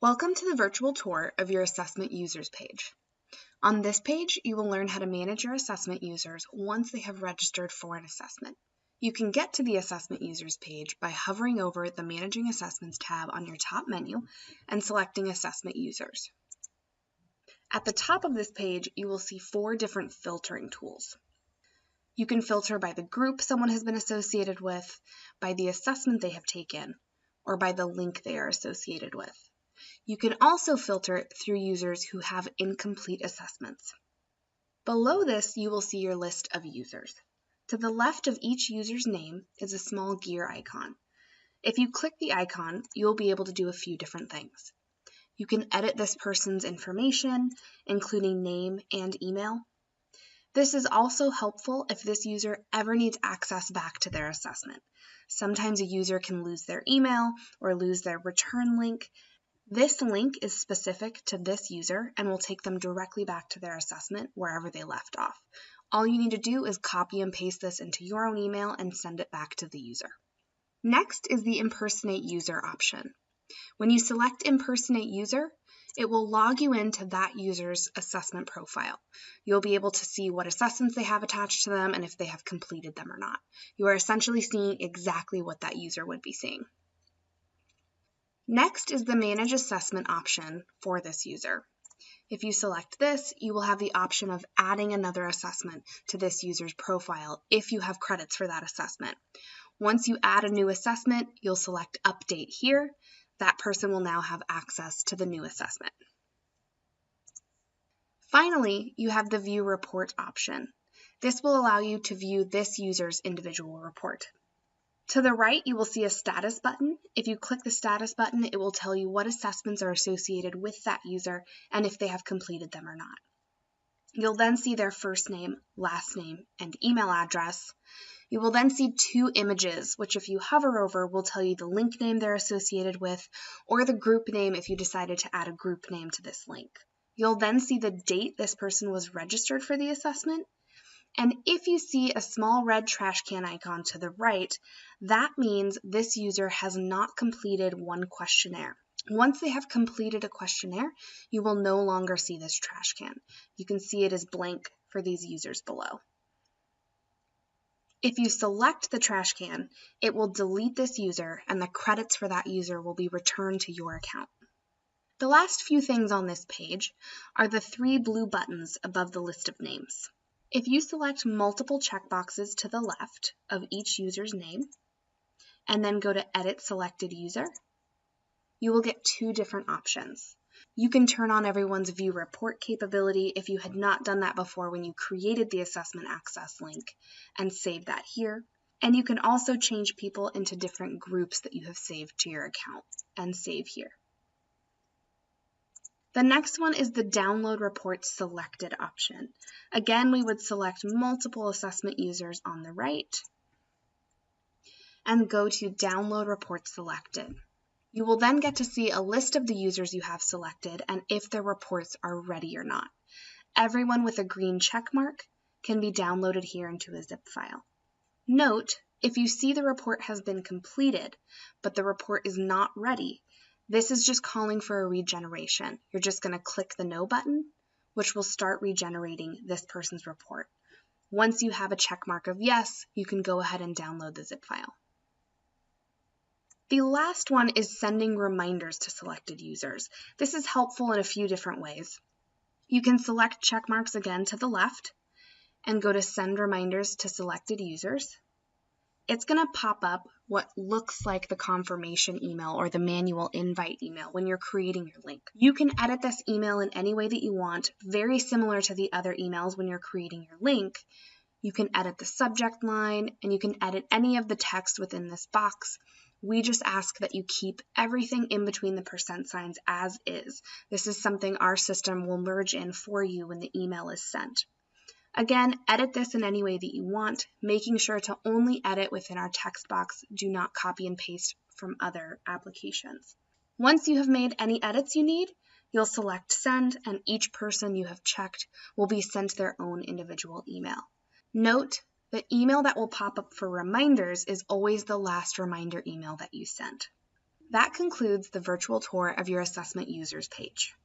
Welcome to the virtual tour of your assessment users page. On this page, you will learn how to manage your assessment users once they have registered for an assessment. You can get to the assessment users page by hovering over the Managing Assessments tab on your top menu and selecting Assessment Users. At the top of this page, you will see 4 different filtering tools. You can filter by the group someone has been associated with, by the assessment they have taken, or by the link they are associated with. You can also filter through users who have incomplete assessments. Below this, you will see your list of users. To the left of each user's name is a small gear icon. If you click the icon, you will be able to do a few different things. You can edit this person's information, including name and email. This is also helpful if this user ever needs access back to their assessment. Sometimes a user can lose their email or lose their return link. This link is specific to this user and will take them directly back to their assessment wherever they left off. All you need to do is copy and paste this into your own email and send it back to the user. Next is the Impersonate User option. When you select Impersonate User, it will log you into that user's assessment profile. You'll be able to see what assessments they have attached to them and if they have completed them or not. You are essentially seeing exactly what that user would be seeing. Next is the Manage Assessment option for this user. If you select this, you will have the option of adding another assessment to this user's profile if you have credits for that assessment. Once you add a new assessment, you'll select Update here. That person will now have access to the new assessment. Finally, you have the View Report option. This will allow you to view this user's individual report. To the right, you will see a status button. If you click the status button, it will tell you what assessments are associated with that user and if they have completed them or not. You'll then see their first name, last name, and email address. You will then see 2 images, which if you hover over will tell you the link name they're associated with or the group name if you decided to add a group name to this link. You'll then see the date this person was registered for the assessment. And if you see a small red trash can icon to the right, that means this user has not completed one questionnaire. Once they have completed a questionnaire, you will no longer see this trash can. You can see it as blank for these users below. If you select the trash can, it will delete this user and the credits for that user will be returned to your account. The last few things on this page are the 3 blue buttons above the list of names. If you select multiple checkboxes to the left of each user's name and then go to Edit Selected User, you will get 2 different options. You can turn on everyone's View Report capability if you had not done that before when you created the assessment access link and save that here. And you can also change people into different groups that you have saved to your account and save here. The next one is the Download Report Selected option. Again, we would select multiple assessment users on the right and go to Download Report Selected. You will then get to see a list of the users you have selected and if their reports are ready or not. Everyone with a green check mark can be downloaded here into a zip file. Note, if you see the report has been completed, but the report is not ready, this is just calling for a regeneration. You're just going to click the No button, which will start regenerating this person's report. Once you have a check mark of yes, you can go ahead and download the zip file. The last one is sending reminders to selected users. This is helpful in a few different ways. You can select check marks again to the left and go to Send Reminders to Selected Users. It's going to pop up what looks like the confirmation email or the manual invite email when you're creating your link. You can edit this email in any way that you want, very similar to the other emails when you're creating your link. You can edit the subject line and you can edit any of the text within this box. We just ask that you keep everything in between the % signs as is. This is something our system will merge in for you when the email is sent. Again, edit this in any way that you want, making sure to only edit within our text box. Do not copy and paste from other applications. Once you have made any edits you need, you'll select Send, and each person you have checked will be sent their own individual email. Note, the email that will pop up for reminders is always the last reminder email that you sent. That concludes the virtual tour of your assessment users page.